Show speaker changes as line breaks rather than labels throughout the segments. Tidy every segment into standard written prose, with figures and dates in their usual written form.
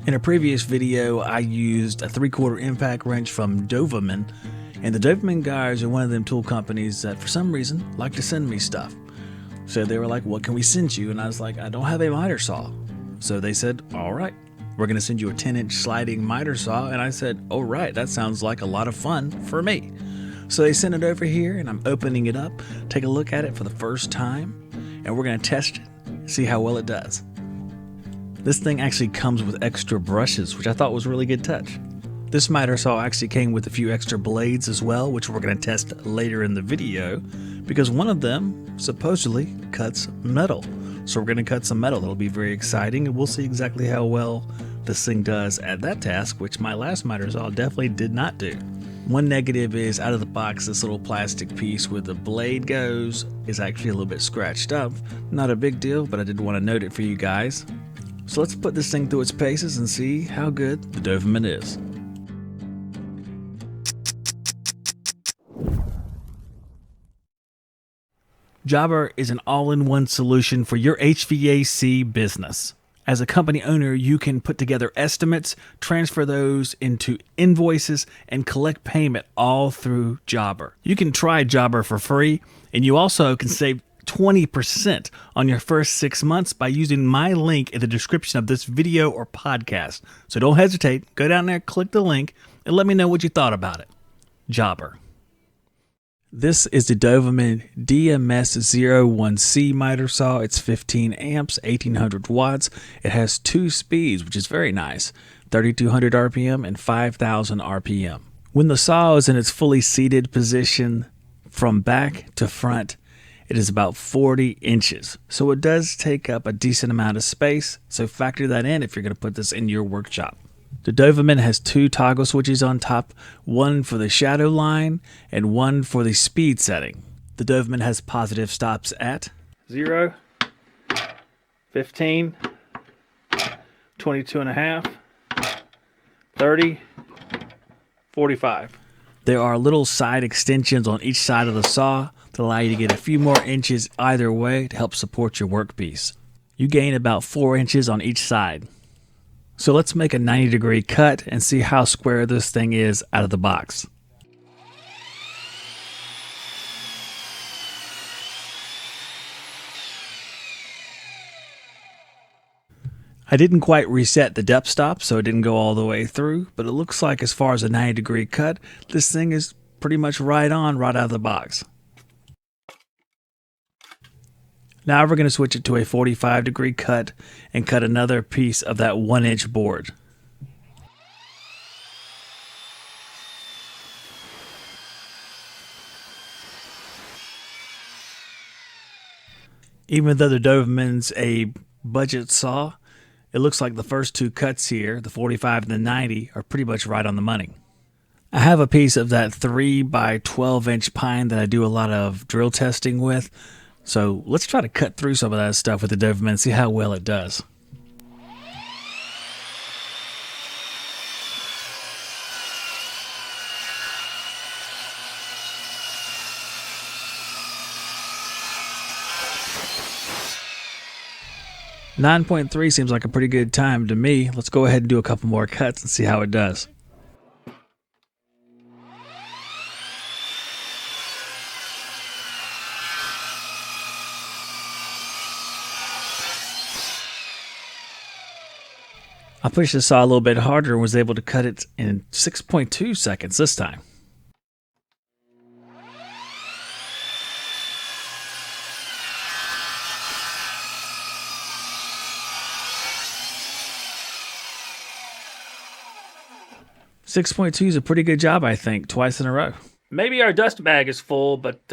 In a previous video, I used a 3/4 impact wrench from Dovaman, and the Dovaman guys are one of them tool companies that for some reason like to send me stuff. So they were like, what can we send you? And I was like, I don't have a miter saw. So they said, all right, we're going to send you a 10-inch sliding miter saw. And I said, all right, that sounds like a lot of fun for me. So they sent it over here and I'm opening it up, take a look at it for the first time, and we're going to test it, see how well it does. This thing actually comes with extra brushes, which I thought was a really good touch. This miter saw actually came with a few extra blades as well, which we're going to test later in the video, because one of them supposedly cuts metal. So we're going to cut some metal. That'll be very exciting, and we'll see exactly how well this thing does at that task, which my last miter saw definitely did not do. One negative is out of the box, this little plastic piece where the blade goes is actually a little bit scratched up. Not a big deal, but I did want to note it for you guys. So let's put this thing through its paces and see how good the Dovaman is. Jobber is an all-in-one solution for your HVAC business. As a company owner, you can put together estimates, transfer those into invoices, and collect payment all through Jobber. You can try Jobber for free, and you also can save 20% on your first 6 months by using my link in the description of this video or podcast. So don't hesitate, go down there, click the link, and let me know what you thought about it. Jobber. This is the Dovaman DMS01C miter saw. It's 15 amps, 1800 watts. It has 2 speeds, which is very nice, 3200 RPM and 5000 RPM. When the saw is in its fully seated position from back to front, it is about 40 inches. So it does take up a decent amount of space. So factor that in if you're going to put this in your workshop. The Dovaman has 2 toggle switches on top, one for the shadow line and one for the speed setting. The Dovaman has positive stops at 0, 15, 22.5, 30, 45. There are little side extensions on each side of the saw to allow you to get a few more inches either way to help support your workpiece. You gain about 4 inches on each side. So let's make a 90-degree cut and see how square this thing is out of the box. I didn't quite reset the depth stop, so it didn't go all the way through, but it looks like as far as a 90-degree cut, this thing is pretty much right on right out of the box. Now we're going to switch it to a 45-degree cut and cut another piece of that 1-inch board. Even though the Dovaman's a budget saw, it looks like the first 2 cuts here, the 45 and the 90, are pretty much right on the money. I have a piece of that 3 by 12-inch pine that I do a lot of drill testing with. So let's try to cut through some of that stuff with the Dovaman and see how well it does. .3 seems like a pretty good time to me. Let's go ahead and do a couple more cuts and see how it does. I pushed the saw a little bit harder and was able to cut it in 6.2 seconds this time. .2 is a pretty good job, I think, twice in a row. Maybe our dust bag is full, but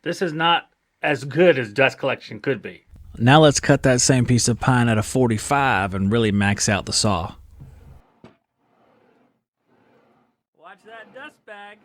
this is not as good as dust collection could be. Now let's cut that same piece of pine at a 45 and really max out the saw. Watch that dust bag.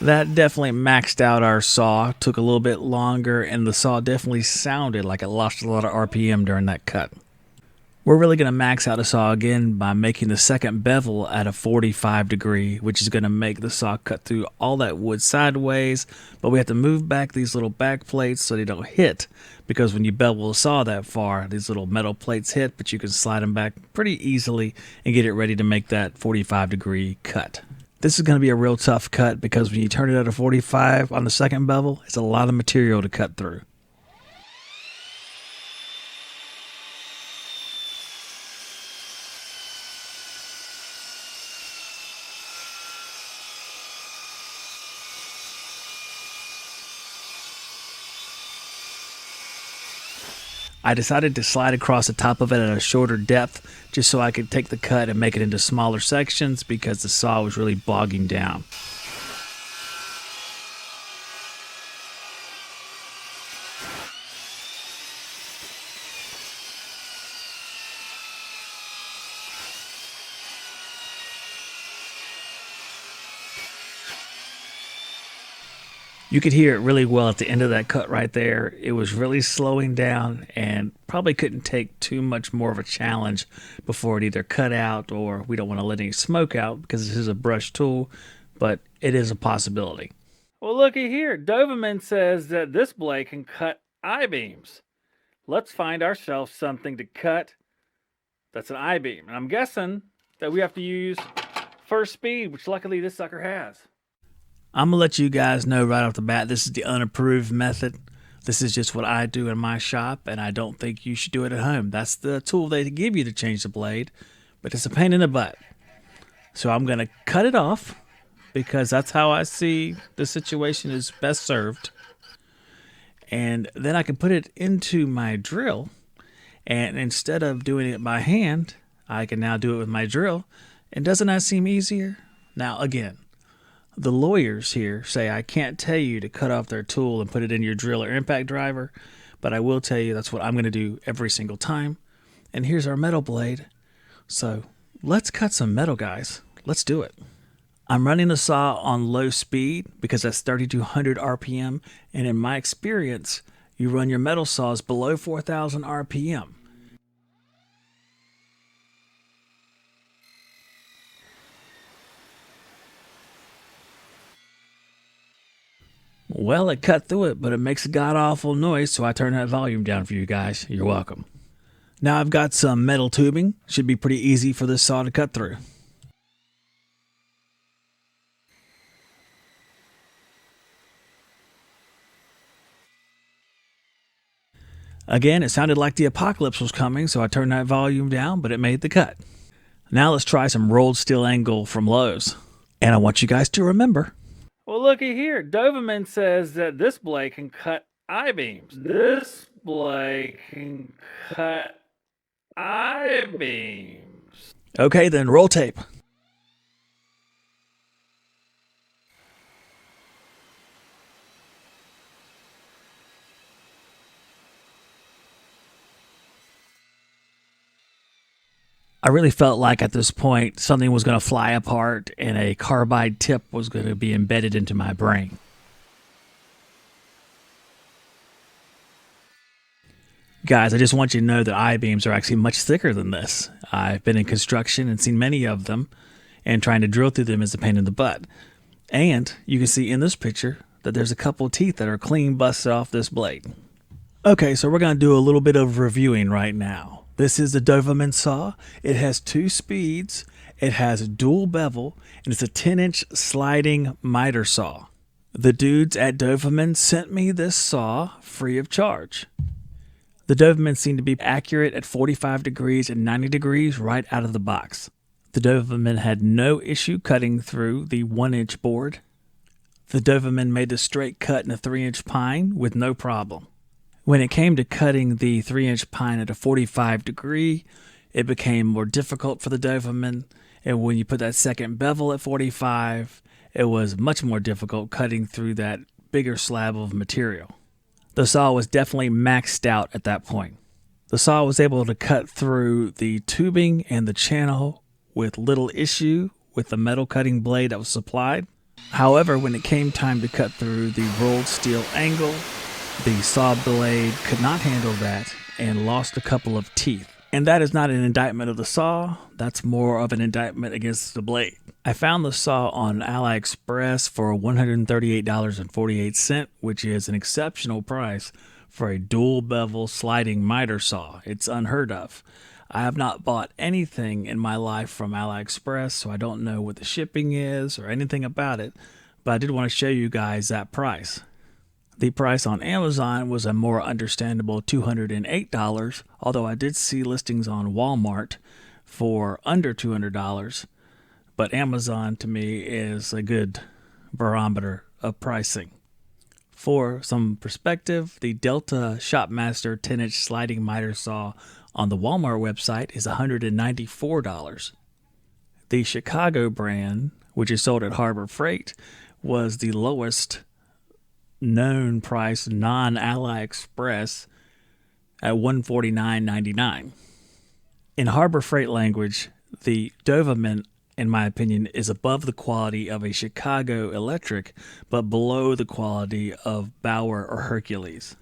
That definitely maxed out our saw. Took a little bit longer, and the saw definitely sounded like it lost a lot of RPM during that cut. We're really going to max out a saw again by making the second bevel at a 45 degree, which is going to make the saw cut through all that wood sideways, but we have to move back these little back plates so they don't hit, because when you bevel a saw that far, these little metal plates hit, but you can slide them back pretty easily and get it ready to make that 45 degree cut. This is going to be a real tough cut because when you turn it at a 45 on the second bevel, it's a lot of material to cut through. I decided to slide across the top of it at a shorter depth just so I could take the cut and make it into smaller sections because the saw was really bogging down. You could hear it really well at the end of that cut right there. It was really slowing down and probably couldn't take too much more of a challenge before it either cut out, or we don't want to let any smoke out because this is a brush tool, but it is a possibility. Well, looky here. Dovaman says that this blade can cut I-beams. Let's find ourselves something to cut that's an I-beam. And I'm guessing that we have to use first speed, which luckily this sucker has. I'm going to let you guys know right off the bat, this is the unapproved method. This is just what I do in my shop, and I don't think you should do it at home. That's the tool they give you to change the blade, but it's a pain in the butt. So I'm going to cut it off because that's how I see the situation is best served. And then I can put it into my drill, and instead of doing it by hand, I can now do it with my drill. And doesn't that seem easier? Now, again, the lawyers here say I can't tell you to cut off their tool and put it in your drill or impact driver, but I will tell you that's what I'm going to do every single time. And here's our metal blade. So let's cut some metal, guys. Let's do it. I'm running the saw on low speed because that's 3,200 RPM, and in my experience, you run your metal saws below 4,000 RPM. Well, it cut through it, but it makes a god-awful noise, so I turned that volume down for you guys. You're welcome. Now I've got some metal tubing. Should be pretty easy for this saw to cut through. Again, it sounded like the apocalypse was coming, so I turned that volume down, but it made the cut. Now let's try some rolled steel angle from Lowe's. And I want you guys to remember, well, looky here. Dovaman says that this blade can cut I-beams. This blade can cut I-beams. Okay, then roll tape. I really felt like at this point something was going to fly apart and a carbide tip was going to be embedded into my brain. Guys, I just want you to know that I-beams are actually much thicker than this. I've been in construction and seen many of them, and trying to drill through them is a pain in the butt. And you can see in this picture that there's a couple of teeth that are clean busted off this blade. Okay, so we're going to do a little bit of reviewing right now. This is the Dovaman saw. It has 2 speeds, it has dual bevel, and it's a 10-inch sliding miter saw. The dudes at Dovaman sent me this saw free of charge. The Dovaman seemed to be accurate at 45 degrees and 90 degrees right out of the box. The Dovaman had no issue cutting through the 1-inch board. The Dovaman made a straight cut in a 3-inch pine with no problem. When it came to cutting the 3-inch pine at a 45 degree, it became more difficult for the Dovaman. And when you put that second bevel at 45, it was much more difficult cutting through that bigger slab of material. The saw was definitely maxed out at that point. The saw was able to cut through the tubing and the channel with little issue with the metal cutting blade that was supplied. However, when it came time to cut through the rolled steel angle, the saw blade could not handle that and lost a couple of teeth. And that is not an indictment of the saw, that's more of an indictment against the blade. I found the saw on AliExpress for $138.48, which is an exceptional price for a dual bevel sliding miter saw. It's unheard of. I have not bought anything in my life from AliExpress, so I don't know what the shipping is or anything about it, but I did want to show you guys that price. The price on Amazon was a more understandable $208, although I did see listings on Walmart for under $200, but Amazon to me is a good barometer of pricing. For some perspective, the Delta Shopmaster 10-inch sliding miter saw on the Walmart website is $194. The Chicago brand, which is sold at Harbor Freight, was the lowest known price non-AliExpress at $149.99. In Harbor Freight language, the Dovaman, in my opinion, is above the quality of a Chicago Electric, but below the quality of Bauer or Hercules.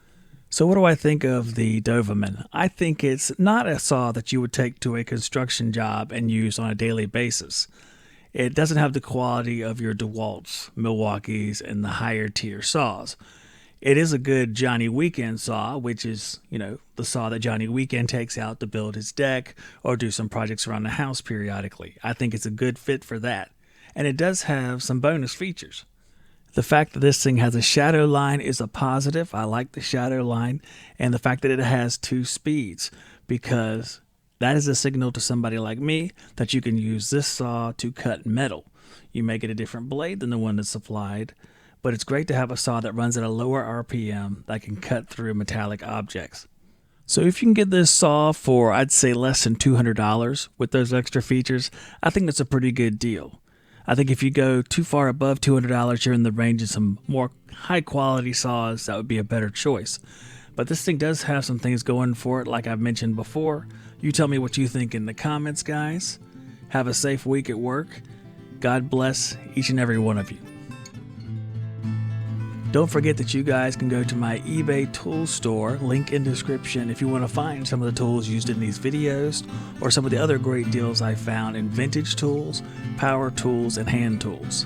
So what do I think of the Dovaman? I think it's not a saw that you would take to a construction job and use on a daily basis. It doesn't have the quality of your DeWalt's, Milwaukee's, and the higher tier saws. It is a good Johnny Weekend saw, which is, the saw that Johnny Weekend takes out to build his deck or do some projects around the house periodically. I think it's a good fit for that. And it does have some bonus features. The fact that this thing has a shadow line is a positive. I like the shadow line. And the fact that it has 2 speeds, because that is a signal to somebody like me that you can use this saw to cut metal. You may get a different blade than the one that's supplied, but it's great to have a saw that runs at a lower RPM that can cut through metallic objects. So if you can get this saw for, I'd say, less than $200 with those extra features, I think that's a pretty good deal. I think if you go too far above $200, you're in the range of some more high quality saws that would be a better choice. But this thing does have some things going for it, like I've mentioned before. You tell me what you think in the comments, guys. Have a safe week at work. God bless each and every one of you. Don't forget that you guys can go to my eBay tool store, link in description, if you want to find some of the tools used in these videos or some of the other great deals I found in vintage tools, power tools, and hand tools.